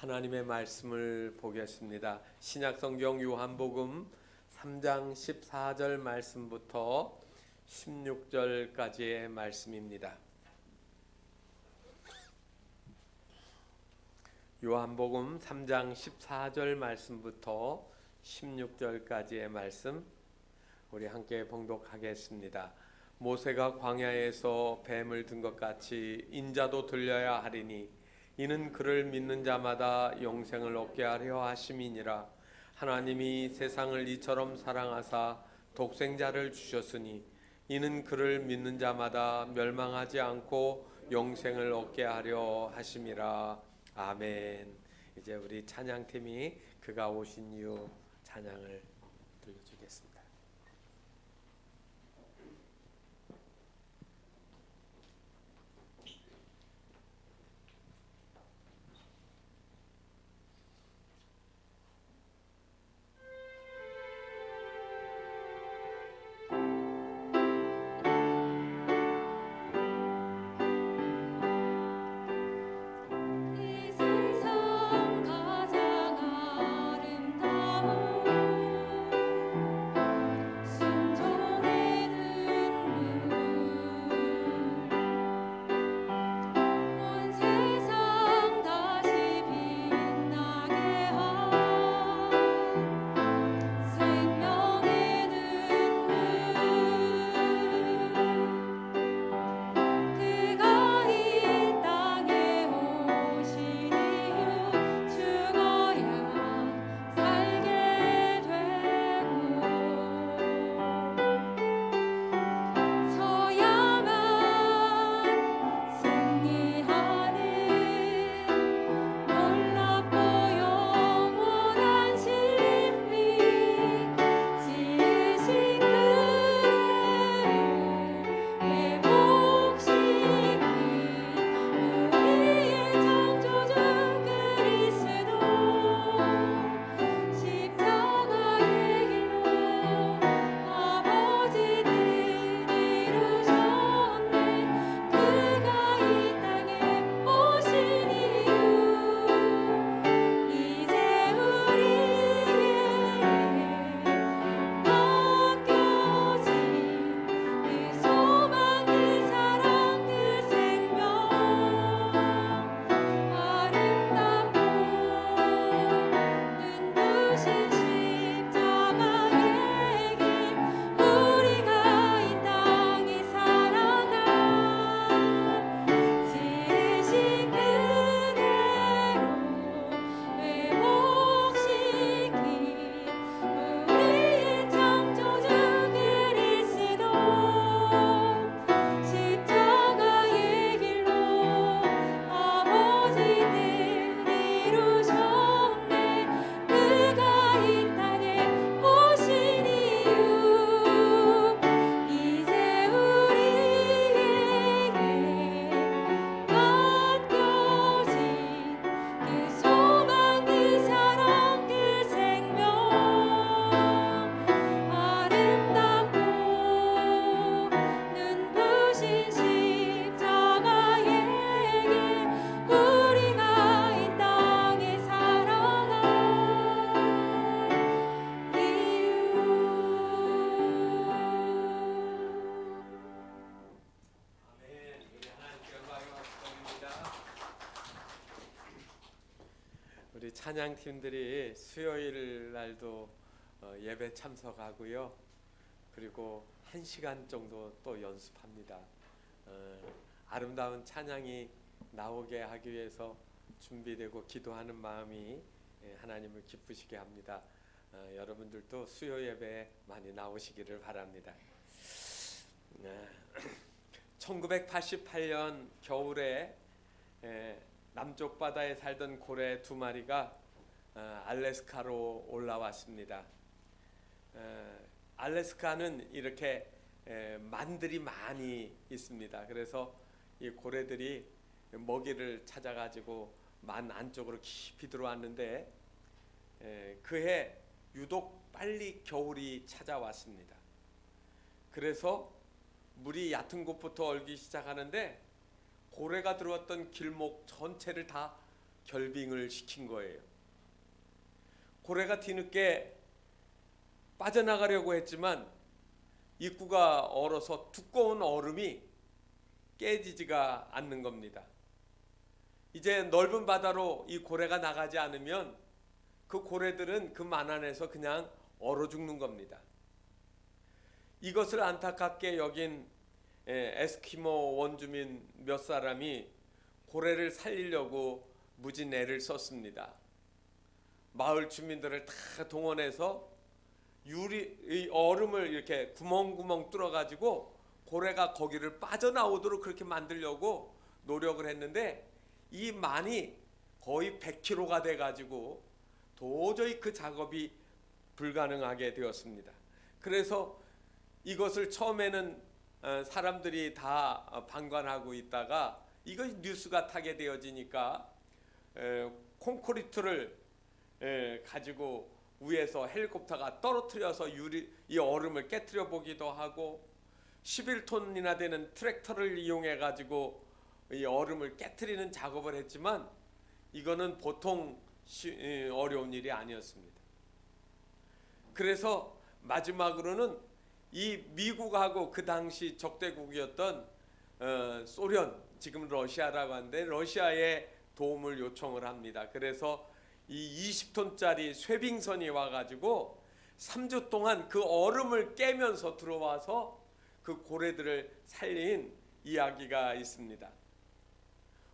하나님의 말씀을 보겠습니다. 신약성경 요한복음 3장 14절 말씀부터 16절까지의 말씀입니다. 요한복음 3장 14절 말씀부터 16절까지의 말씀 우리 함께 봉독하겠습니다. 모세가 광야에서 뱀을 든 것 같이 인자도 들려야 하리니 이는 그를 믿는 자마다 영생을 얻게 하려 하심이니라. 하나님이 세상을 이처럼 사랑하사 독생자를 주셨으니 이는 그를 믿는 자마다 멸망하지 않고 영생을 얻게 하려 하심이라. 아멘. 이제 우리 찬양팀이 그가 오신 이유 찬양을 들려주겠습니다. 우리 찬양팀들이 수요일 날도 예배 참석하고요. 그리고 1시간 정도 또 연습합니다. 아름다운 찬양이 나오게 하기 위해서 준비되고 기도하는 마음이 하나님을 기쁘시게 합니다. 여러분들도 수요 예배에 많이 나오시기를 바랍니다. 1988년 겨울에 남쪽 바다에 살던 고래 2마리가 알래스카로 올라왔습니다. 알래스카는 이렇게 만들이 많이 있습니다. 그래서 이 고래들이 먹이를 찾아가지고 만 안쪽으로 깊이 들어왔는데 그해 유독 빨리 겨울이 찾아왔습니다. 그래서 물이 얕은 곳부터 얼기 시작하는데 고래가 들어왔던 길목 전체를 다 결빙을 시킨 거예요. 고래가 뒤늦게 빠져나가려고 했지만 입구가 얼어서 두꺼운 얼음이 깨지지가 않는 겁니다. 이제 넓은 바다로 이 고래가 나가지 않으면 그 고래들은 그 만 안에서 그냥 얼어 죽는 겁니다. 이것을 안타깝게 여긴 에스키모 원주민 몇 사람이 고래를 살리려고 무진 애를 썼습니다. 마을 주민들을 다 동원해서 이 얼음을 이렇게 구멍구멍 뚫어가지고 고래가 거기를 빠져나오도록 그렇게 만들려고 노력을 했는데 이 만이 거의 100kg가 돼가지고 도저히 그 작업이 불가능하게 되었습니다. 그래서 이것을 처음에는 사람들이 다 방관하고 있다가 이거 뉴스가 타게 되어지니까 콘크리트를 가지고 위에서 헬리콥터가 떨어뜨려서 이 얼음을 깨트려 보기도 하고 11톤이나 되는 트랙터를 이용해 가지고 이 얼음을 깨트리는 작업을 했지만 이거는 보통 어려운 일이 아니었습니다. 그래서 마지막으로는 이 미국하고 그 당시 적대국이었던 소련, 지금 러시아라고 하는데 러시아의 도움을 요청을 합니다. 그래서 이 20톤짜리 쇄빙선이 와가지고 3주 동안 그 얼음을 깨면서 들어와서 그 고래들을 살린 이야기가 있습니다.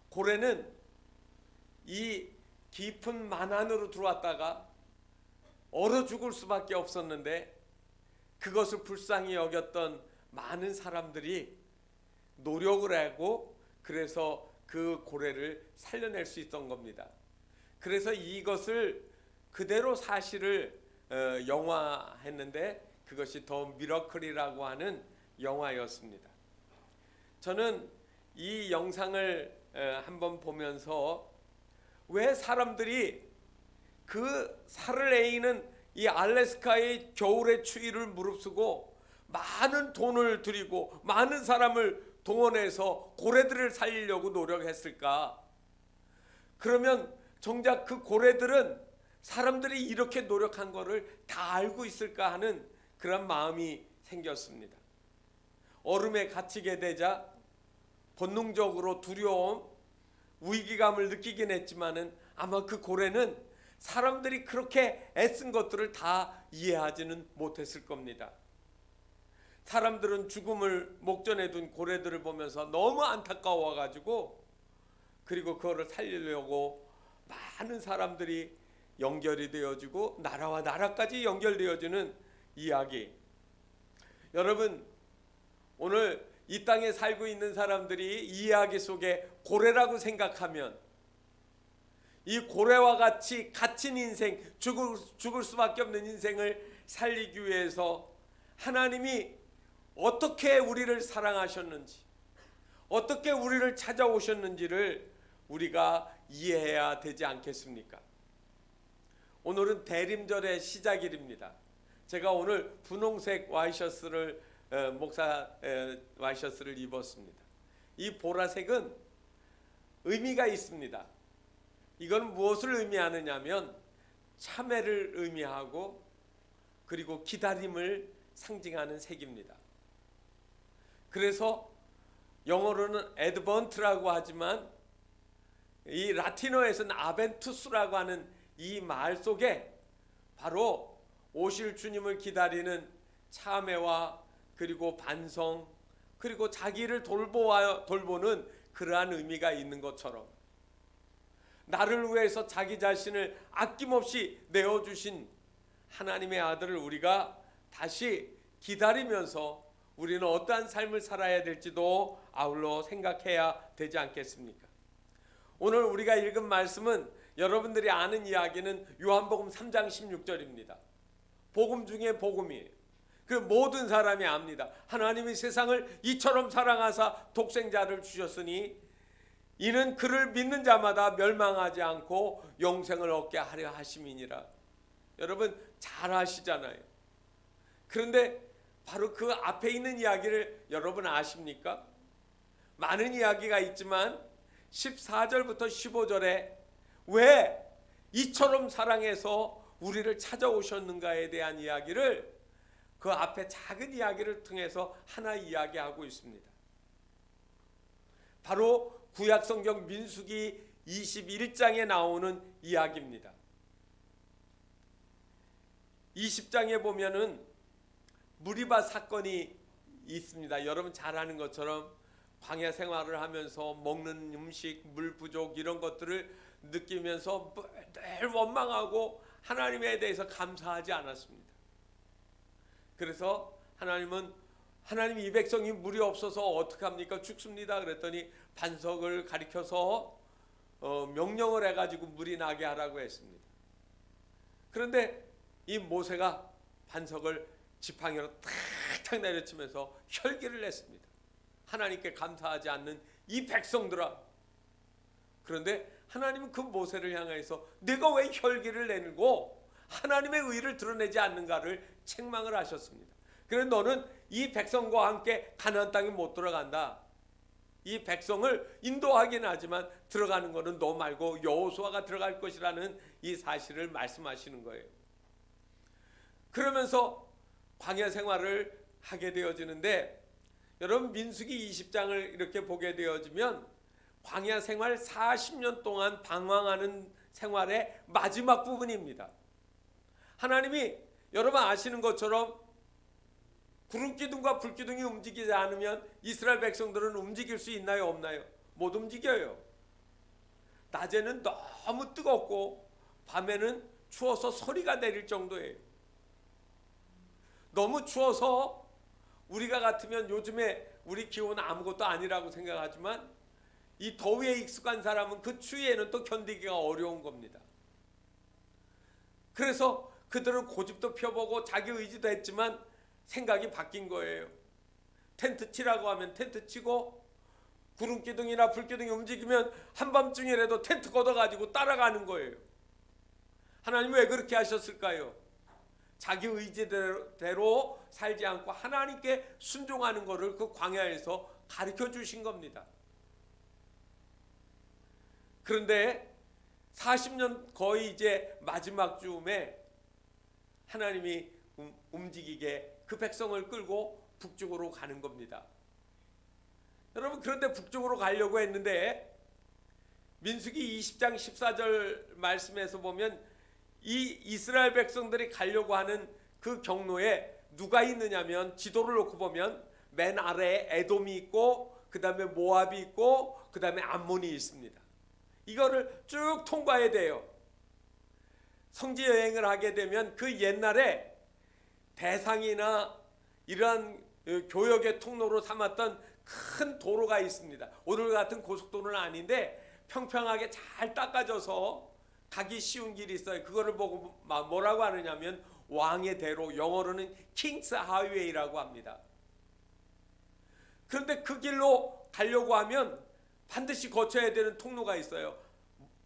고래는 이 깊은 만 안으로 들어왔다가 얼어 죽을 수밖에 없었는데 그것을 불쌍히 여겼던 많은 사람들이 노력을 하고 그래서 그 고래를 살려낼 수 있던 겁니다. 그래서 이것을 그대로 사실을 영화했는데 그것이 더 미러클이라고 하는 영화였습니다. 저는 이 영상을 한번 보면서 왜 사람들이 그 살을 에이는 이 알래스카의 겨울의 추위를 무릅쓰고 많은 돈을 들이고 많은 사람을 동원해서 고래들을 살리려고 노력했을까? 그러면 정작 그 고래들은 사람들이 이렇게 노력한 것을 다 알고 있을까 하는 그런 마음이 생겼습니다. 얼음에 갇히게 되자 본능적으로 두려움, 위기감을 느끼긴 했지만은 아마 그 고래는 사람들이 그렇게 애쓴 것들을 다 이해하지는 못했을 겁니다. 사람들은 죽음을 목전에 둔 고래들을 보면서 너무 안타까워가지고 그리고 그거를 살리려고 많은 사람들이 연결이 되어지고 나라와 나라까지 연결되어지는 이야기. 여러분, 오늘 이 땅에 살고 있는 사람들이 이 이야기 속에 고래라고 생각하면 이 고래와 같이 갇힌 인생, 죽을 수밖에 없는 인생을 살리기 위해서 하나님이 어떻게 우리를 사랑하셨는지, 어떻게 우리를 찾아오셨는지를 우리가 이해해야 되지 않겠습니까? 오늘은 대림절의 시작일입니다. 제가 오늘 분홍색 와이셔츠를 목사 와이셔츠를 입었습니다. 이 보라색은 의미가 있습니다. 이건 무엇을 의미하느냐면 참회를 의미하고 그리고 기다림을 상징하는 색입니다. 그래서 영어로는 애드번트라고 하지만 이 라틴어에서는 아벤투스라고 하는 이 말 속에 바로 오실 주님을 기다리는 참회와 그리고 반성 그리고 자기를 돌보는 그러한 의미가 있는 것처럼 나를 위해서 자기 자신을 아낌없이 내어주신 하나님의 아들을 우리가 다시 기다리면서 우리는 어떠한 삶을 살아야 될지도 아울러 생각해야 되지 않겠습니까? 오늘 우리가 읽은 말씀은 여러분들이 아는 이야기는 요한복음 3장 16절입니다. 복음 중에 복음이에요. 그 모든 사람이 압니다. 하나님이 세상을 이처럼 사랑하사 독생자를 주셨으니 이는 그를 믿는 자마다 멸망하지 않고 영생을 얻게 하려 하심이니라. 여러분 잘 아시잖아요. 그런데 바로 그 앞에 있는 이야기를 여러분 아십니까? 많은 이야기가 있지만 14절부터 15절에 왜 이처럼 사랑해서 우리를 찾아오셨는가에 대한 이야기를 그 앞에 작은 이야기를 통해서 하나 이야기하고 있습니다. 바로 구약성경 민수기 21장에 나오는 이야기입니다. 20장에 보면은 무리바 사건이 있습니다. 여러분 잘 아는 것처럼 광야 생활을 하면서 먹는 음식, 물 부족 이런 것들을 느끼면서 늘 원망하고 하나님에 대해서 감사하지 않았습니다. 그래서 하나님 이 백성이 물이 없어서 어떡합니까? 죽습니다. 그랬더니 반석을 가리켜서 명령을 해가지고 물이 나게 하라고 했습니다. 그런데 이 모세가 반석을 지팡이로 탁탁 내려치면서 혈기를 냈습니다. 하나님께 감사하지 않는 이 백성들아. 그런데 하나님은 그 모세를 향해서 내가 왜 혈기를 내고 하나님의 의를 드러내지 않는가를 책망을 하셨습니다. 그래서 너는 이 백성과 함께 가나안 땅에 못 들어간다. 이 백성을 인도하긴 하지만 들어가는 것은 너 말고 여호수아가 들어갈 것이라는 이 사실을 말씀하시는 거예요. 그러면서 광야 생활을 하게 되어지는데, 여러분 민수기 20장을 이렇게 보게 되어지면 광야 생활 40년 동안 방황하는 생활의 마지막 부분입니다. 하나님이 여러분 아시는 것처럼 구름기둥과 불기둥이 움직이지 않으면 이스라엘 백성들은 움직일 수 있나요, 없나요? 못 움직여요. 낮에는 너무 뜨겁고 밤에는 추워서 소리가 내릴 정도예요. 너무 추워서 우리가 같으면 요즘에 우리 기온은 아무것도 아니라고 생각하지만 이 더위에 익숙한 사람은 그 추위에는 또 견디기가 어려운 겁니다. 그래서 그들은 고집도 펴보고 자기 의지도 했지만 생각이 바뀐 거예요. 텐트 치라고 하면 텐트 치고, 구름기둥이나 불기둥이 움직이면 한밤중이라도 텐트 걷어가지고 따라가는 거예요. 하나님 왜 그렇게 하셨을까요? 자기 의지대로 살지 않고 하나님께 순종하는 것을 그 광야에서 가르쳐 주신 겁니다. 그런데 40년 거의 이제 마지막 즈음에 하나님이 움직이게 그 백성을 끌고 북쪽으로 가는 겁니다. 여러분, 그런데 북쪽으로 가려고 했는데 민수기 20장 14절 말씀에서 보면 이 이스라엘 백성들이 가려고 하는 그 경로에 누가 있느냐면, 지도를 놓고 보면 맨 아래에 에돔이 있고 그 다음에 모압이 있고 그 다음에 암몬이 있습니다. 이거를 쭉 통과해야 돼요. 성지 여행을 하게 되면 그 옛날에 대상이나 이러한 교역의 통로로 삼았던 큰 도로가 있습니다. 오늘 같은 고속도로는 아닌데 평평하게 잘 닦아져서 가기 쉬운 길이 있어요. 그거를 보고 뭐라고 하느냐면 왕의 대로, 영어로는 킹스 하이웨이라고 합니다. 그런데 그 길로 가려고 하면 반드시 거쳐야 되는 통로가 있어요.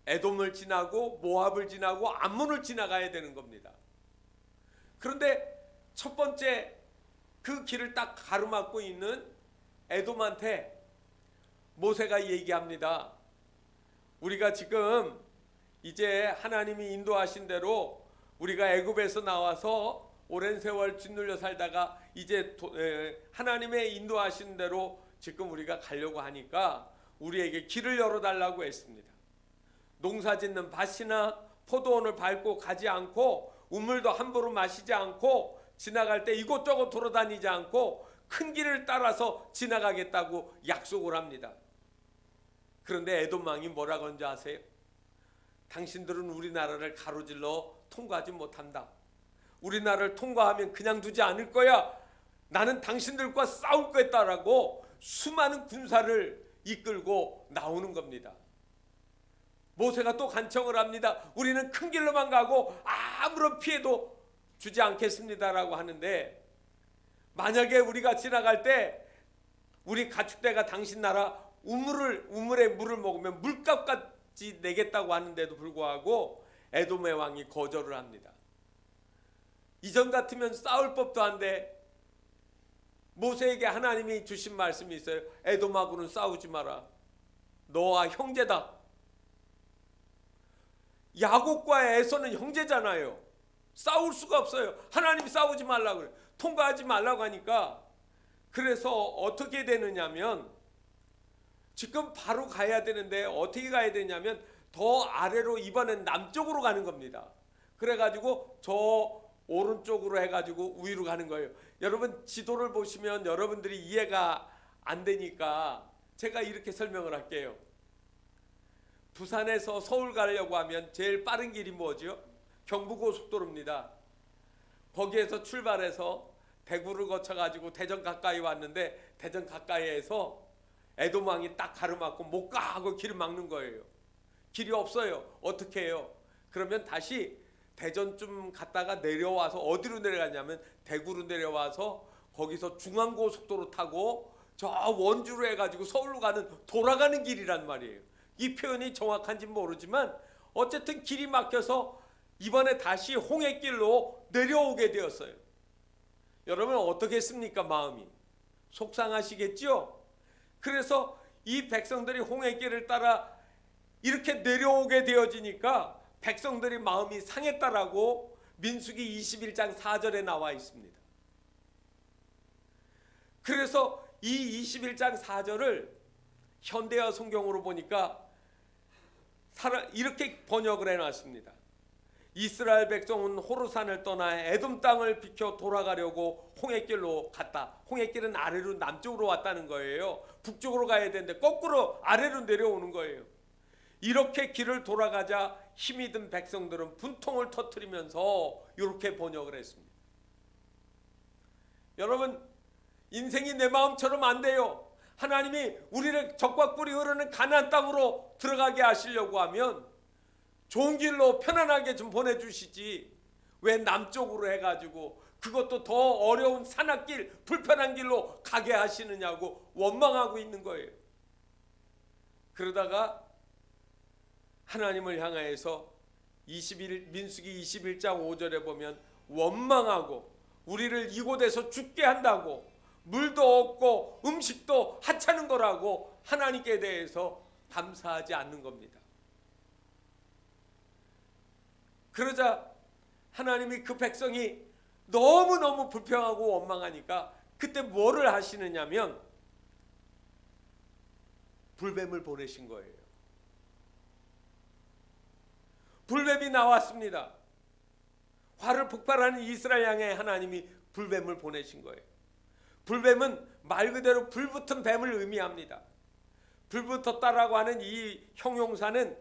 에돔을 지나고 모압을 지나고 암몬을 지나가야 되는 겁니다. 그런데 첫 번째 그 길을 딱 가로막고 있는 에돔한테 모세가 얘기합니다. 우리가 지금 이제 하나님이 인도하신 대로 우리가 애굽에서 나와서 오랜 세월 짓눌려 살다가 이제 하나님의 인도하신 대로 지금 우리가 가려고 하니까 우리에게 길을 열어달라고 했습니다. 농사 짓는 밭이나 포도원을 밟고 가지 않고 우물도 함부로 마시지 않고 지나갈 때 이곳저곳 돌아다니지 않고 큰 길을 따라서 지나가겠다고 약속을 합니다. 그런데 에돔 왕이 뭐라고 하는지 아세요? 당신들은 우리나라를 가로질러 통과하지 못한다. 우리나라를 통과하면 그냥 두지 않을 거야. 나는 당신들과 싸울 거였다라고 수많은 군사를 이끌고 나오는 겁니다. 모세가 또 간청을 합니다. 우리는 큰 길로만 가고 아무런 피해도 주지 않겠습니다라고 하는데, 만약에 우리가 지나갈 때 우리 가축대가 당신 나라 우물에 물을 먹으면 물값까지 내겠다고 하는데도 불구하고 에돔의 왕이 거절을 합니다. 이전 같으면 싸울 법도 한데 모세에게 하나님이 주신 말씀이 있어요. 에돔하고는 싸우지 마라. 너와 형제다. 야곱과 에서는 형제잖아요. 싸울 수가 없어요. 하나님이 싸우지 말라고 그래요. 통과하지 말라고 하니까. 그래서 어떻게 되느냐면 지금 바로 가야 되는데 어떻게 가야 되냐면 더 아래로 이번엔 남쪽으로 가는 겁니다. 그래가지고 저 오른쪽으로 해가지고 위로 가는 거예요. 여러분 지도를 보시면 여러분들이 이해가 안 되니까 제가 이렇게 설명을 할게요. 부산에서 서울 가려고 하면 제일 빠른 길이 뭐죠? 경부고속도로입니다. 거기에서 출발해서 대구를 거쳐가지고 대전 가까이 왔는데 대전 가까이에서 에돔왕이 딱 가로막고 못 가 하고 길을 막는 거예요. 길이 없어요. 어떻게 해요? 그러면 다시 대전쯤 갔다가 내려와서 어디로 내려가냐면 대구로 내려와서 거기서 중앙고속도로 타고 저 원주로 해가지고 서울로 가는 돌아가는 길이란 말이에요. 이 표현이 정확한지 모르지만 어쨌든 길이 막혀서 이번에 다시 홍해길로 내려오게 되었어요. 여러분 어떻게 했습니까? 마음이 속상하시겠죠? 그래서 이 백성들이 홍해길을 따라 이렇게 내려오게 되어지니까 백성들이 마음이 상했다라고 민수기 21장 4절에 나와 있습니다. 그래서 이 21장 4절을 현대어 성경으로 보니까 이렇게 번역을 해놨습니다. 이스라엘 백성은 호르산을 떠나 에돔 땅을 비켜 돌아가려고 홍해길로 갔다. 홍해길은 아래로 남쪽으로 왔다는 거예요. 북쪽으로 가야 되는데 거꾸로 아래로 내려오는 거예요. 이렇게 길을 돌아가자 힘이 든 백성들은 분통을 터뜨리면서 이렇게 번역을 했습니다. 여러분 인생이 내 마음처럼 안 돼요. 하나님이 우리를 적과 꿀이 흐르는 가나안 땅으로 들어가게 하시려고 하면 좋은 길로 편안하게 좀 보내주시지 왜 남쪽으로 해가지고 그것도 더 어려운 산악길 불편한 길로 가게 하시느냐고 원망하고 있는 거예요. 그러다가 하나님을 향하여서 민수기 21장 5절에 보면 원망하고 우리를 이곳에서 죽게 한다고 물도 없고 음식도 하찮은 거라고 하나님께 대해서 감사하지 않는 겁니다. 그러자 하나님이 그 백성이 너무너무 불평하고 원망하니까 그때 뭐를 하시느냐면 불뱀을 보내신 거예요. 불뱀이 나왔습니다. 화를 폭발하는 이스라엘 향해 하나님이 불뱀을 보내신 거예요. 불뱀은 말 그대로 불붙은 뱀을 의미합니다. 불붙었다라고 하는 이 형용사는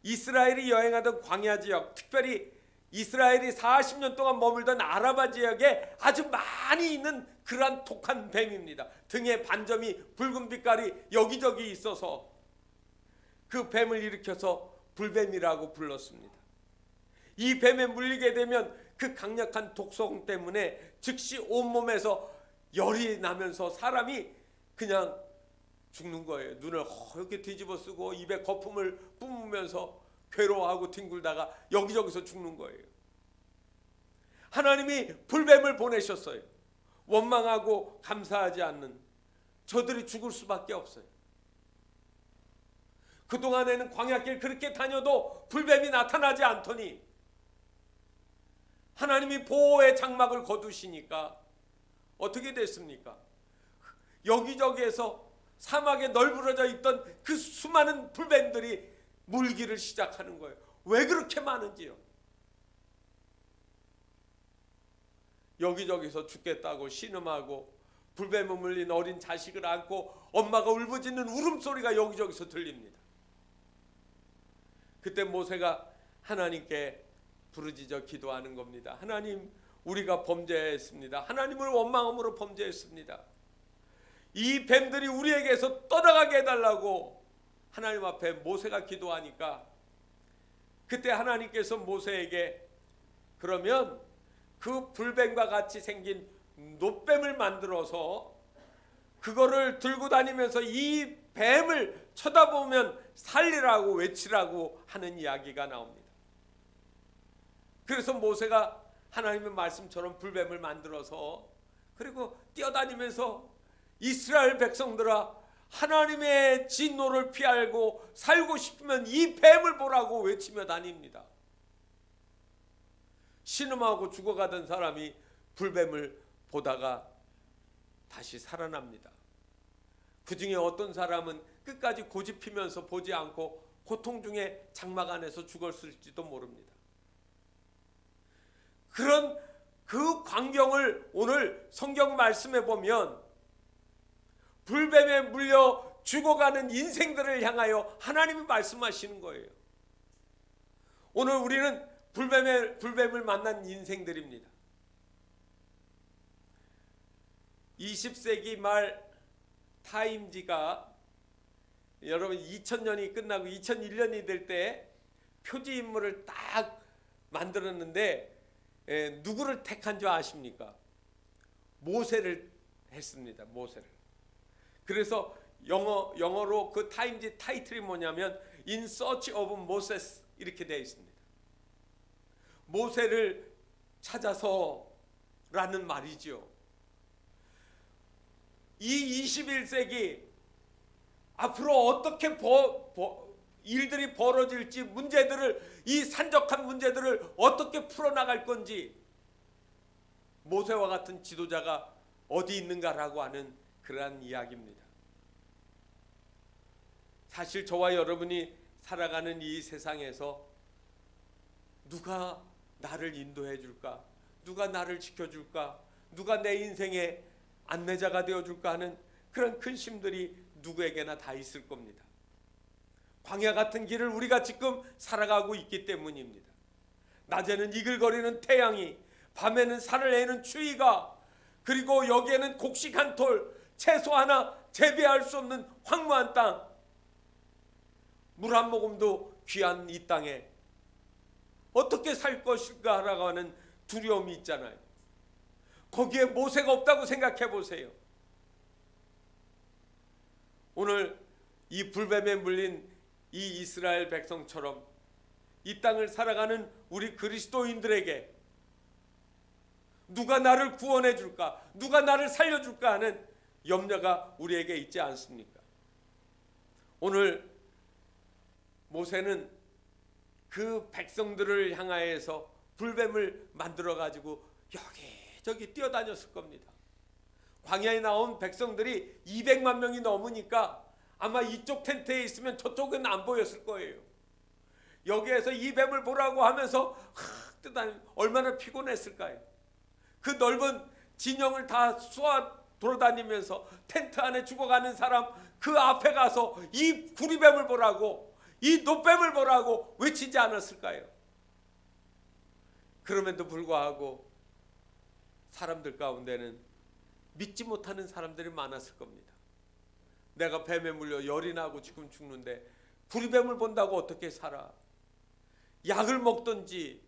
이스라엘이 여행하던 광야 지역, 특별히 이스라엘이 40년 동안 머물던 아라바 지역에 아주 많이 있는 그러한 독한 뱀입니다. 등에 반점이 붉은 빛깔이 여기저기 있어서 그 뱀을 일으켜서 불뱀이라고 불렀습니다. 이 뱀에 물리게 되면 그 강력한 독성 때문에 즉시 온몸에서 열이 나면서 사람이 그냥 죽는 거예요. 눈을 이렇게 뒤집어 쓰고 입에 거품을 뿜으면서 괴로워하고 뒹굴다가 여기저기서 죽는 거예요. 하나님이 불뱀을 보내셨어요. 원망하고 감사하지 않는 저들이 죽을 수밖에 없어요. 그동안에는 광야길 그렇게 다녀도 불뱀이 나타나지 않더니 하나님이 보호의 장막을 거두시니까 어떻게 됐습니까? 여기저기에서 사막에 널브러져 있던 그 수많은 불뱀들이 물기를 시작하는 거예요. 왜 그렇게 많은지요? 여기저기서 죽겠다고 신음하고 불뱀에 물린 어린 자식을 안고 엄마가 울부짖는 울음소리가 여기저기서 들립니다. 그때 모세가 하나님께 부르짖어 기도하는 겁니다. 하나님, 우리가 범죄했습니다. 하나님을 원망함으로 범죄했습니다. 이 뱀들이 우리에게서 떠나가게 해달라고 하나님 앞에 모세가 기도하니까 그때 하나님께서 모세에게 그러면 그 불뱀과 같이 생긴 놋뱀을 만들어서 그거를 들고 다니면서 이 뱀을 쳐다보면 살리라고 외치라고 하는 이야기가 나옵니다. 그래서 모세가 하나님의 말씀처럼 불뱀을 만들어서 그리고 뛰어다니면서 이스라엘 백성들아 하나님의 진노를 피하고 살고 싶으면 이 뱀을 보라고 외치며 다닙니다. 신음하고 죽어가던 사람이 불뱀을 보다가 다시 살아납니다. 그 중에 어떤 사람은 끝까지 고집피면서 보지 않고 고통 중에 장막 안에서 죽었을지도 모릅니다. 그런 그 광경을 오늘 성경 말씀에 보면 불뱀에 물려 죽어가는 인생들을 향하여 하나님이 말씀하시는 거예요. 오늘 우리는 불뱀을 만난 인생들입니다. 20세기 말 타임지가 여러분 2000년이 끝나고 2001년이 될 때 표지 인물을 딱 만들었는데 누구를 택한 줄 아십니까? 모세를 했습니다. 모세를. 그래서 영어로 그 타임지 타이틀이 뭐냐면 In Search of Moses 이렇게 되어 있습니다. 모세를 찾아서라는 말이죠. 이 21세기 앞으로 어떻게 일들이 벌어질지, 문제들을, 이 산적한 문제들을 어떻게 풀어나갈 건지, 모세와 같은 지도자가 어디 있는가라고 하는 그러한 이야기입니다. 사실 저와 여러분이 살아가는 이 세상에서 누가 나를 인도해 줄까? 누가 나를 지켜줄까? 누가 내 인생의 안내자가 되어줄까 하는 그런 근심들이 누구에게나 다 있을 겁니다. 광야 같은 길을 우리가 지금 살아가고 있기 때문입니다. 낮에는 이글거리는 태양이, 밤에는 살을 내는 추위가, 그리고 여기에는 곡식한 톨, 채소 하나 재배할 수 없는 황무한 땅, 물 한 모금도 귀한 이 땅에 어떻게 살 것인가라고 하는 두려움이 있잖아요. 거기에 모세가 없다고 생각해 보세요. 오늘 이 불뱀에 물린 이 이스라엘 백성처럼 이 땅을 살아가는 우리 그리스도인들에게 누가 나를 구원해 줄까? 누가 나를 살려 줄까 하는 염려가 우리에게 있지 않습니까? 오늘 모세는 그 백성들을 향하여서 불뱀을 만들어 가지고 여기저기 뛰어다녔을 겁니다. 광야에 나온 백성들이 200만 명이 넘으니까 아마 이쪽 텐트에 있으면 저쪽은 안 보였을 거예요. 여기에서 이 뱀을 보라고 하면서 얼마나 피곤했을까요? 그 넓은 진영을 다 쏘아 돌아다니면서 텐트 안에 죽어가는 사람 그 앞에 가서 이 구리뱀을 보라고, 이 노뱀을 보라고 외치지 않았을까요? 그럼에도 불구하고 사람들 가운데는 믿지 못하는 사람들이 많았을 겁니다. 내가 뱀에 물려 열이 나고 지금 죽는데 구리뱀을 본다고 어떻게 살아? 약을 먹든지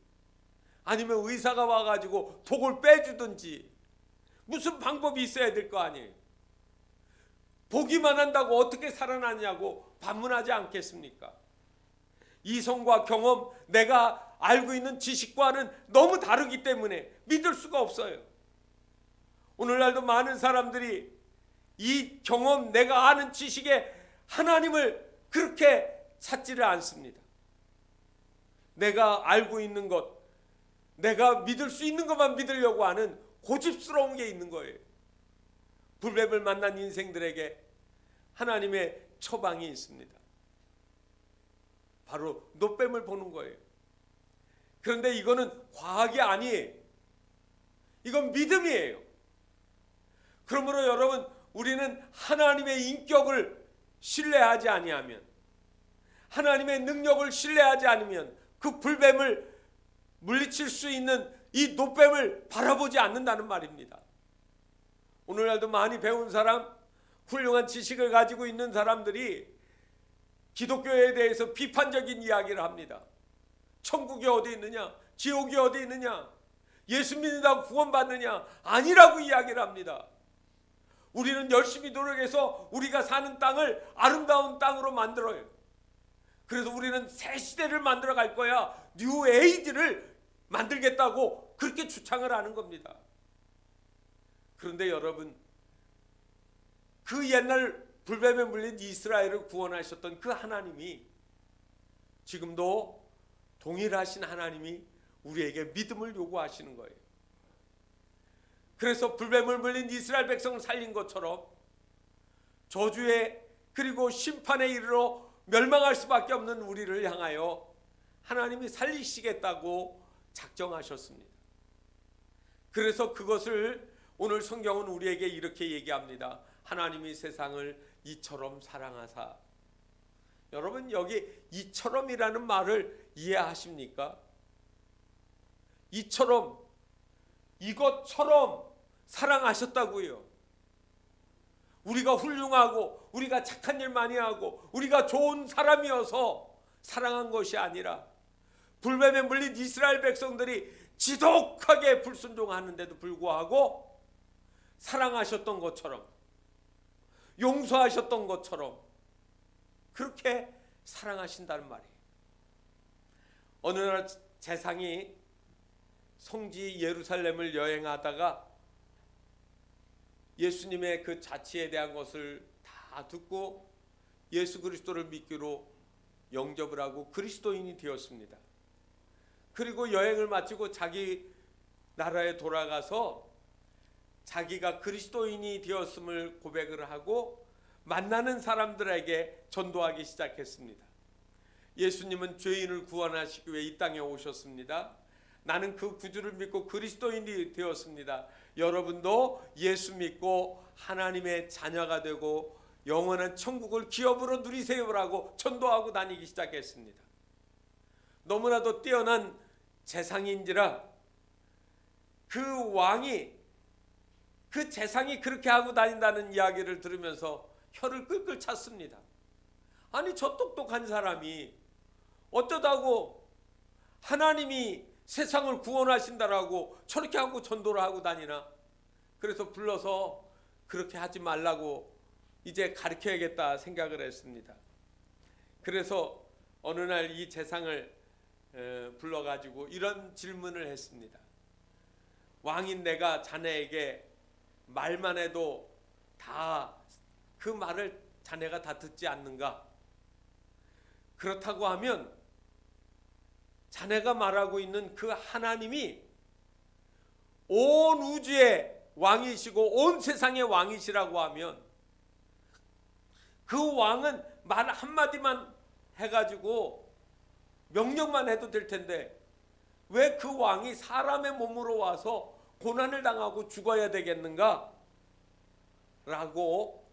아니면 의사가 와가지고 독을 빼주든지 무슨 방법이 있어야 될 거 아니에요. 보기만 한다고 어떻게 살아나냐고 반문하지 않겠습니까? 이성과 경험, 내가 알고 있는 지식과는 너무 다르기 때문에 믿을 수가 없어요. 오늘날도 많은 사람들이 이 경험, 내가 아는 지식에 하나님을 그렇게 찾지를 않습니다. 내가 알고 있는 것, 내가 믿을 수 있는 것만 믿으려고 하는 고집스러운 게 있는 거예요. 불뱀을 만난 인생들에게 하나님의 처방이 있습니다. 바로 노뱀을 보는 거예요. 그런데 이거는 과학이 아니에요. 이건 믿음이에요. 그러므로 여러분, 우리는 하나님의 인격을 신뢰하지 아니하면, 하나님의 능력을 신뢰하지 않으면 그 불뱀을 물리칠 수 있는 이 노뱀을 바라보지 않는다는 말입니다. 오늘날도 많이 배운 사람, 훌륭한 지식을 가지고 있는 사람들이 기독교에 대해서 비판적인 이야기를 합니다. 천국이 어디 있느냐? 지옥이 어디 있느냐? 예수 믿는다고 구원받느냐? 아니라고 이야기를 합니다. 우리는 열심히 노력해서 우리가 사는 땅을 아름다운 땅으로 만들어요. 그래서 우리는 새 시대를 만들어 갈 거야, 뉴 에이지를 만들겠다고 그렇게 주창을 하는 겁니다. 그런데 여러분, 그 옛날 불뱀에 물린 이스라엘을 구원하셨던 그 하나님이 지금도 동일하신 하나님이 우리에게 믿음을 요구하시는 거예요. 그래서 불뱀을 물린 이스라엘 백성을 살린 것처럼 저주에 그리고 심판에 이르러 멸망할 수밖에 없는 우리를 향하여 하나님이 살리시겠다고 작정하셨습니다. 그래서 그것을 오늘 성경은 우리에게 이렇게 얘기합니다. 하나님이 세상을 이처럼 사랑하사. 여러분, 여기 이처럼이라는 말을 이해하십니까? 이처럼, 이것처럼 사랑하셨다고요. 우리가 훌륭하고 우리가 착한 일 많이 하고 우리가 좋은 사람이어서 사랑한 것이 아니라 불뱀에 물린 이스라엘 백성들이 지독하게 불순종하는데도 불구하고 사랑하셨던 것처럼, 용서하셨던 것처럼 그렇게 사랑하신다는 말이에요. 어느 날 재상이 성지 예루살렘을 여행하다가 예수님의 그 자치에 대한 것을 다 듣고 예수 그리스도를 믿기로 영접을 하고 그리스도인이 되었습니다. 그리고 여행을 마치고 자기 나라에 돌아가서 자기가 그리스도인이 되었음을 고백을 하고 만나는 사람들에게 전도하기 시작했습니다. 예수님은 죄인을 구원하시기 위해 이 땅에 오셨습니다. 나는 그 구주를 믿고 그리스도인이 되었습니다. 여러분도 예수 믿고 하나님의 자녀가 되고 영원한 천국을 기업으로 누리세요라고 전도하고 다니기 시작했습니다. 너무나도 뛰어난 재상인지라 그 왕이 그 재상이 그렇게 하고 다닌다는 이야기를 들으면서 혀를 끌끌 찼습니다. 아니, 저 똑똑한 사람이 어쩌다고 하나님이 세상을 구원하신다라고 저렇게 하고 전도를 하고 다니나. 그래서 불러서 그렇게 하지 말라고 이제 가르쳐야겠다 생각을 했습니다. 그래서 어느 날 이 재상을 불러가지고 이런 질문을 했습니다. 왕인 내가 자네에게 말만 해도 다 그 말을 자네가 다 듣지 않는가? 그렇다고 하면 자네가 말하고 있는 그 하나님이 온 우주의 왕이시고 온 세상의 왕이시라고 하면 그 왕은 말 한마디만 해가지고 명령만 해도 될 텐데 왜 그 왕이 사람의 몸으로 와서 고난을 당하고 죽어야 되겠는가? 라고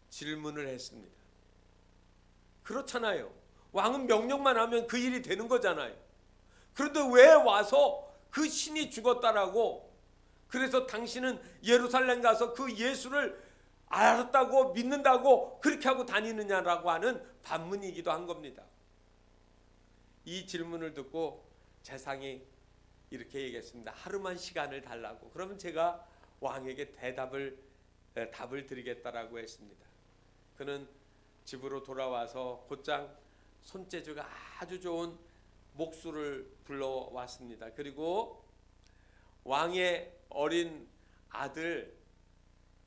질문을 했습니다. 그렇잖아요. 왕은 명령만 하면 그 일이 되는 거잖아요. 그런데 왜 와서 그 신이 죽었다라고, 그래서 당신은 예루살렘 가서 그 예수를 알았다고 믿는다고 그렇게 하고 다니느냐라고 하는 반문이기도 한 겁니다. 이 질문을 듣고 재상이 이렇게 얘기했습니다. 하루만 시간을 달라고. 그러면 제가 왕에게 답을 드리겠다라고 했습니다. 그는 집으로 돌아와서 곧장 손재주가 아주 좋은 목수를 불러왔습니다. 그리고 왕의 어린 아들,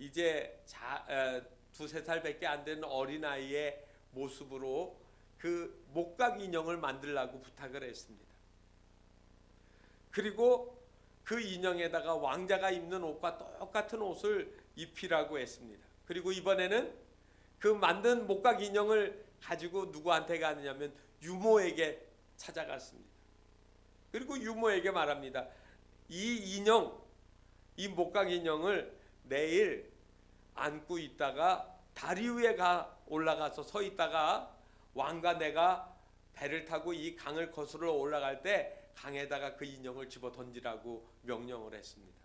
이제 2-3살밖에 안 되는 어린아이의 모습으로 그 목각 인형을 만들라고 부탁을 했습니다. 그리고 그 인형에다가 왕자가 입는 옷과 똑같은 옷을 입히라고 했습니다. 그리고 이번에는 그 만든 목각 인형을 가지고 누구한테 가느냐면 유모에게 찾아갔습니다. 그리고 유모에게 말합니다. 이 목각 인형을 내일 안고 있다가 다리 위에 올라가서 서 있다가 왕과 내가 배를 타고 이 강을 거슬러 올라갈 때 강에다가 그 인형을 집어 던지라고 명령을 했습니다.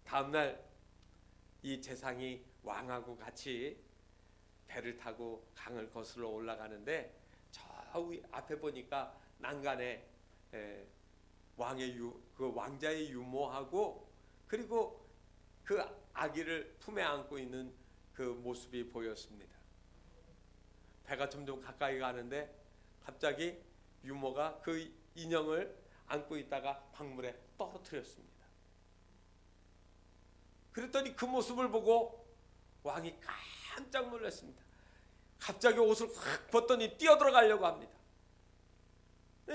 다음날 이 재상이 왕하고 같이 배를 타고 강을 거슬러 올라가는데 저 앞에 보니까 난간에 그 왕자의 유모하고 그리고 그 아기를 품에 안고 있는 그 모습이 보였습니다. 배가 점점 가까이 가는데 갑자기 유모가 그 인형을 안고 있다가 강물에 떨어뜨렸습니다. 그랬더니 그 모습을 보고 왕이 깜짝 놀랐습니다. 갑자기 옷을 확 벗더니 뛰어들어가려고 합니다.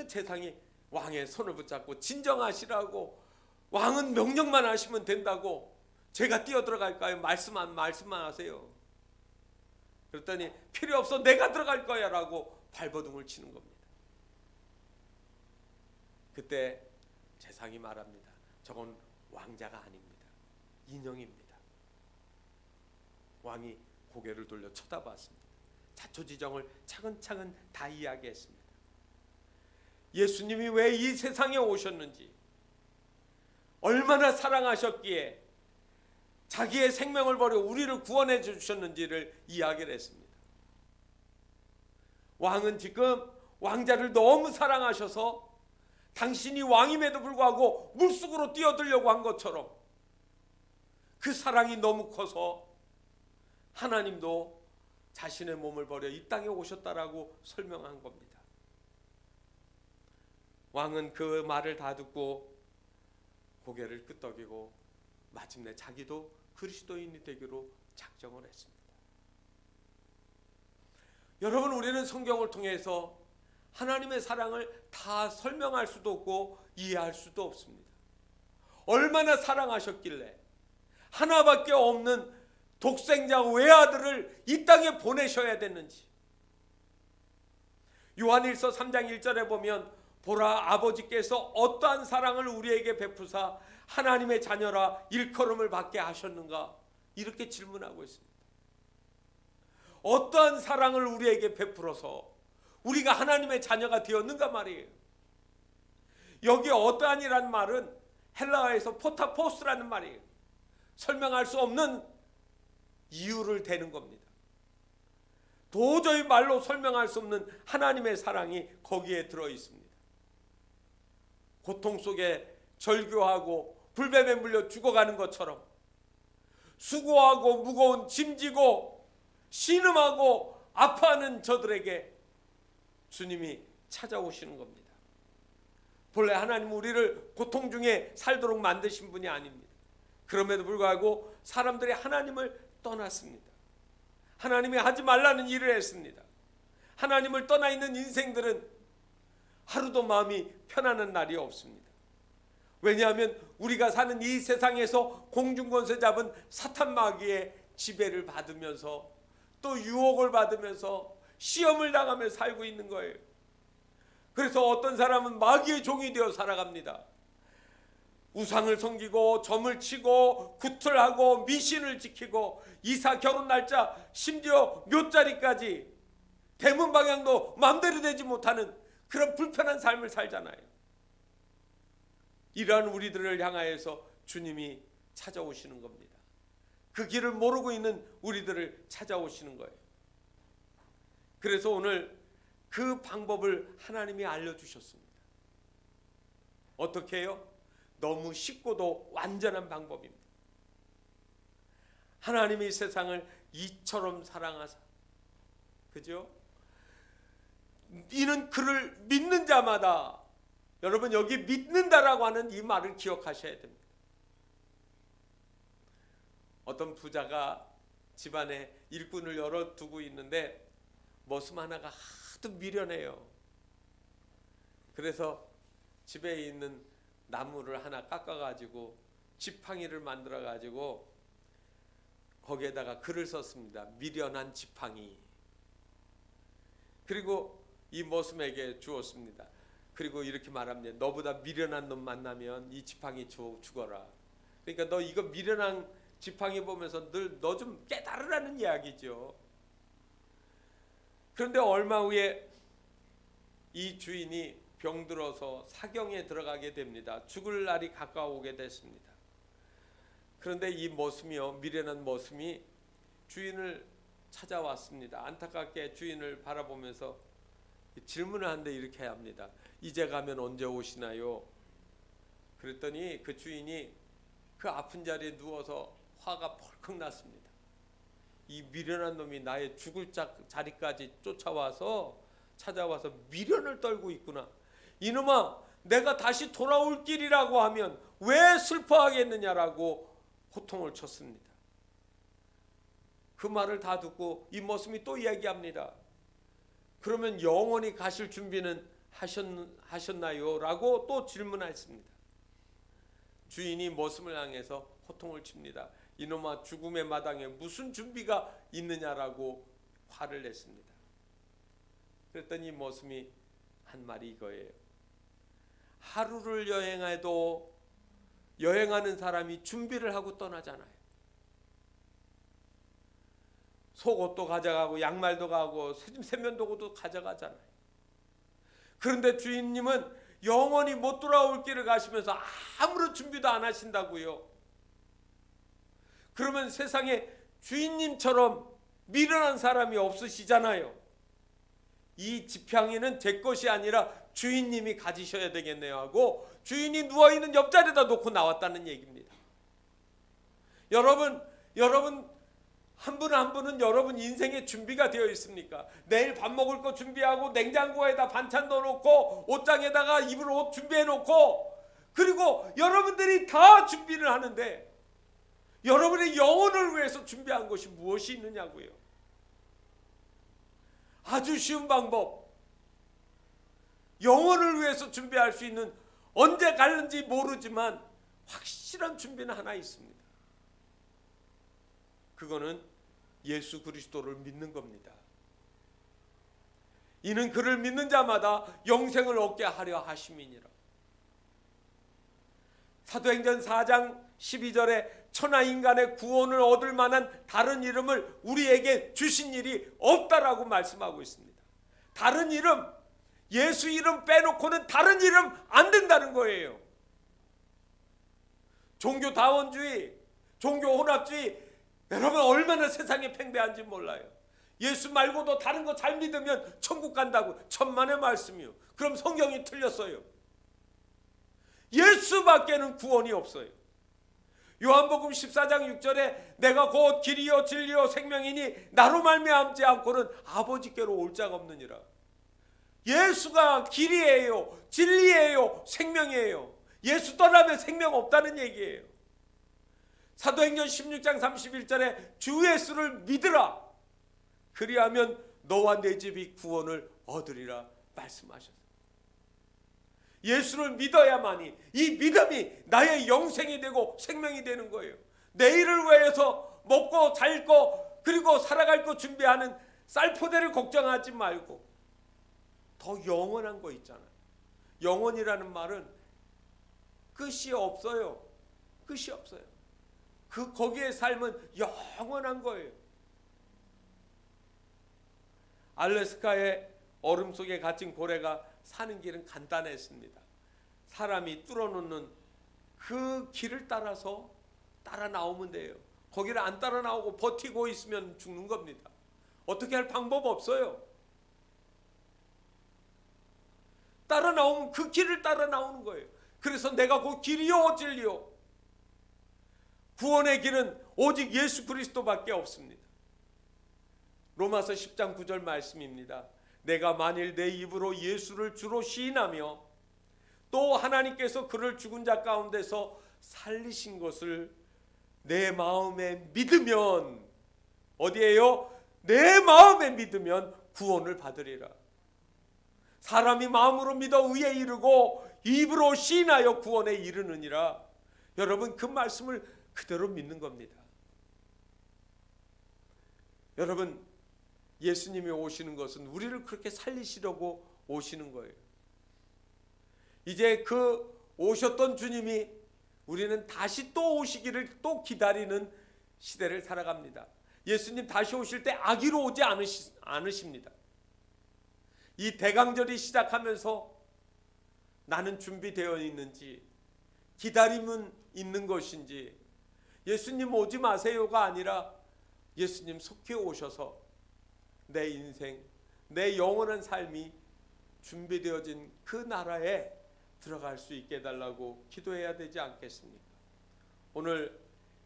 재상이 왕의 손을 붙잡고 진정하시라고, 왕은 명령만 하시면 된다고, 제가 뛰어들어갈까요? 말씀만 하세요. 그랬더니 필요 없어, 내가 들어갈 거야 라고 발버둥을 치는 겁니다. 그때 재상이 말합니다. 저건 왕자가 아닙니다. 인형입니다. 왕이 고개를 돌려 쳐다봤습니다. 자초지정을 차근차근 다 이야기했습니다. 예수님이 왜 이 세상에 오셨는지, 얼마나 사랑하셨기에 자기의 생명을 버려 우리를 구원해 주셨는지를 이야기를 했습니다. 왕은 지금 왕자를 너무 사랑하셔서 당신이 왕임에도 불구하고 물속으로 뛰어들려고 한 것처럼 그 사랑이 너무 커서 하나님도 자신의 몸을 버려 이 땅에 오셨다라고 설명한 겁니다. 왕은 그 말을 다 듣고 고개를 끄덕이고 마침내 자기도 그리스도인이 되기로 작정을 했습니다. 여러분, 우리는 성경을 통해서 하나님의 사랑을 다 설명할 수도 없고 이해할 수도 없습니다. 얼마나 사랑하셨길래 하나밖에 없는 독생자 외아들을 이 땅에 보내셔야 됐는지. 요한일서 3장 1절에 보면 보라, 아버지께서 어떠한 사랑을 우리에게 베푸사 하나님의 자녀라 일컬음을 받게 하셨는가, 이렇게 질문하고 있습니다. 어떠한 사랑을 우리에게 베풀어서 우리가 하나님의 자녀가 되었는가 말이에요. 여기 어떠한이란 말은 헬라어에서 포타포스라는 말이에요. 설명할 수 없는 이유를 대는 겁니다. 도저히 말로 설명할 수 없는 하나님의 사랑이 거기에 들어 있습니다. 고통 속에 절규하고 불뱀에 물려 죽어가는 것처럼 수고하고 무거운 짐지고 신음하고 아파하는 저들에게 주님이 찾아오시는 겁니다. 본래 하나님은 우리를 고통 중에 살도록 만드신 분이 아닙니다. 그럼에도 불구하고 사람들이 하나님을 떠났습니다. 하나님이 하지 말라는 일을 했습니다. 하나님을 떠나 있는 인생들은 하루도 마음이 편안한 날이 없습니다. 왜냐하면 우리가 사는 이 세상에서 공중권세 잡은 사탄 마귀의 지배를 받으면서 또 유혹을 받으면서 시험을 당하며 살고 있는 거예요. 그래서 어떤 사람은 마귀의 종이 되어 살아갑니다. 우상을 섬기고 점을 치고 구틀하고 미신을 지키고 이사 결혼 날짜 심지어 묘자리까지 대문 방향도 마음대로 되지 못하는 그런 불편한 삶을 살잖아요. 이러한 우리들을 향하여서 주님이 찾아오시는 겁니다. 그 길을 모르고 있는 우리들을 찾아오시는 거예요. 그래서 오늘 그 방법을 하나님이 알려주셨습니다. 어떻게 해요? 너무 쉽고도 완전한 방법입니다. 하나님이 세상을 이처럼 사랑하사, 그죠? 이는 그를 믿는 자마다, 여러분 여기 믿는다라고 하는 이 말을 기억하셔야 됩니다. 어떤 부자가 집안에 일꾼을 여러 두고 있는데 머슴 하나가 하도 미련해요. 그래서 집에 있는 나무를 하나 깎아가지고 지팡이를 만들어가지고 거기에다가 글을 썼습니다. 미련한 지팡이. 그리고 이 머슴에게 주었습니다. 그리고 이렇게 말합니다. 너보다 미련한 놈 만나면 이 지팡이 죽어라. 그러니까 너 이거 미련한 지팡이 보면서 늘 너 좀 깨달으라는 이야기죠. 그런데 얼마 후에 이 주인이 병들어서 사경에 들어가게 됩니다. 죽을 날이 가까워오게 됐습니다. 그런데 이 머슴이요, 미련한 머슴이 주인을 찾아왔습니다. 안타깝게 주인을 바라보면서 질문을 하는데 이렇게 합니다. 이제 가면 언제 오시나요? 그랬더니 그 주인이 그 아픈 자리에 누워서 화가 펄컥 났습니다. 이 미련한 놈이 나의 죽을 자리까지 찾아와서 미련을 떨고 있구나. 이놈아, 내가 다시 돌아올 길이라고 하면 왜 슬퍼하겠느냐라고 호통을 쳤습니다. 그 말을 다 듣고 이 머슴이 또 이야기합니다. 그러면 영원히 가실 준비는 하셨나요? 라고 또 질문했습니다. 주인이 머슴을 향해서 호통을 칩니다. 이놈아, 죽음의 마당에 무슨 준비가 있느냐라고 화를 냈습니다. 그랬더니 머슴이 한 말이 이거예요. 하루를 여행해도 여행하는 사람이 준비를 하고 떠나잖아요. 속옷도 가져가고 양말도 가고 세면도구도 가져가잖아요. 그런데 주인님은 영원히 못 돌아올 길을 가시면서 아무런 준비도 안 하신다고요. 그러면 세상에 주인님처럼 미련한 사람이 없으시잖아요. 이 지팡이는 제 것이 아니라 주인님이 가지셔야 되겠네요 하고 주인이 누워있는 옆자리에다 놓고 나왔다는 얘기입니다. 여러분 한 분 한 분은 여러분 인생에 준비가 되어 있습니까? 내일 밥 먹을 거 준비하고 냉장고에다 반찬 넣어놓고 옷장에다가 입을 옷 준비해놓고 그리고 여러분들이 다 준비를 하는데 여러분의 영혼을 위해서 준비한 것이 무엇이 있느냐고요. 아주 쉬운 방법, 영혼을 위해서 준비할 수 있는, 언제 갈는지 모르지만 확실한 준비는 하나 있습니다. 그거는 예수 그리스도를 믿는 겁니다. 이는 그를 믿는 자마다 영생을 얻게 하려 하심이니라. 사도행전 4장 12절에 천하 인간의 구원을 얻을 만한 다른 이름을 우리에게 주신 일이 없다라고 말씀하고 있습니다. 다른 이름, 예수 이름 빼놓고는 다른 이름 안 된다는 거예요. 종교다원주의, 종교혼합주의, 여러분 얼마나 세상에 팽배한지 몰라요. 예수 말고도 다른 거 잘 믿으면 천국 간다고 천만의 말씀이요. 그럼 성경이 틀렸어요. 예수밖에는 구원이 없어요. 요한복음 14장 6절에 내가 곧 길이요 진리요 생명이니 나로 말미암지 않고는 아버지께로 올 자가 없느니라. 예수가 길이에요, 진리예요, 생명이에요. 예수 떠나면 생명 없다는 얘기예요. 사도행전 16장 31절에 주 예수를 믿으라. 그리하면 너와 내 집이 구원을 얻으리라 말씀하셨어요. 예수를 믿어야만이 이 믿음이 나의 영생이 되고 생명이 되는 거예요. 내일을 위해서 먹고 잘 거 그리고 살아갈 거 준비하는 쌀포대를 걱정하지 말고 더 영원한 거 있잖아요. 영원이라는 말은 끝이 없어요. 끝이 없어요. 거기의 삶은 영원한 거예요. 알래스카의 얼음 속에 갇힌 고래가 사는 길은 간단했습니다. 사람이 뚫어놓는 그 길을 따라서 따라 나오면 돼요. 거기를 안 따라 나오고 버티고 있으면 죽는 겁니다. 어떻게 할 방법 없어요. 따라 나오면 그 길을 따라 나오는 거예요. 그래서 내가 그 길이요 진리요, 구원의 길은 오직 예수 그리스도밖에 없습니다. 로마서 10장 9절 말씀입니다. 내가 만일 내 입으로 예수를 주로 시인하며 또 하나님께서 그를 죽은 자 가운데서 살리신 것을 내 마음에 믿으면, 어디에요? 내 마음에 믿으면 구원을 받으리라. 사람이 마음으로 믿어 의에 이르고 입으로 시인하여 구원에 이르느니라. 여러분 그 말씀을 그대로 믿는 겁니다. 여러분 예수님이 오시는 것은 우리를 그렇게 살리시려고 오시는 거예요. 이제 그 오셨던 주님이 우리는 다시 또 오시기를 또 기다리는 시대를 살아갑니다. 예수님 다시 오실 때 아기로 오지 않으십니다. 이 대강절이 시작하면서 나는 준비되어 있는지, 기다림은 있는 것인지, 예수님 오지 마세요가 아니라 예수님 속히 오셔서 내 인생, 내 영원한 삶이 준비되어진 그 나라에 들어갈 수 있게 해달라고 기도해야 되지 않겠습니까? 오늘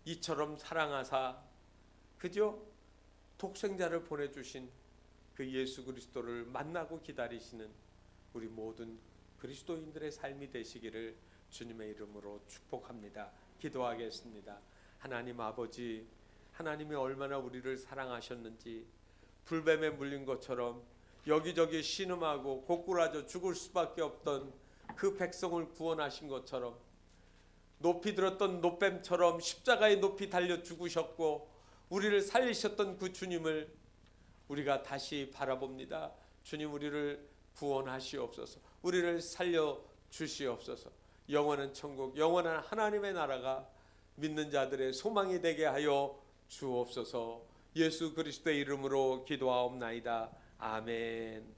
이처럼 사랑하사 그저 독생자를 보내주신 그 예수 그리스도를 만나고 기다리시는 우리 모든 그리스도인들의 삶이 되시기를 주님의 이름으로 축복합니다. 기도하겠습니다. 하나님 아버지, 하나님이 얼마나 우리를 사랑하셨는지, 불뱀에 물린 것처럼 여기저기 신음하고 고꾸라져 죽을 수밖에 없던 그 백성을 구원하신 것처럼, 높이 들었던 노뱀처럼 십자가에 높이 달려 죽으셨고 우리를 살리셨던 그 주님을 우리가 다시 바라봅니다. 주님, 우리를 구원하시옵소서. 우리를 살려 주시옵소서. 영원한 천국, 영원한 하나님의 나라가 믿는 자들의 소망이 되게 하여 주옵소서. 예수 그리스도의 이름으로 기도하옵나이다. 아멘.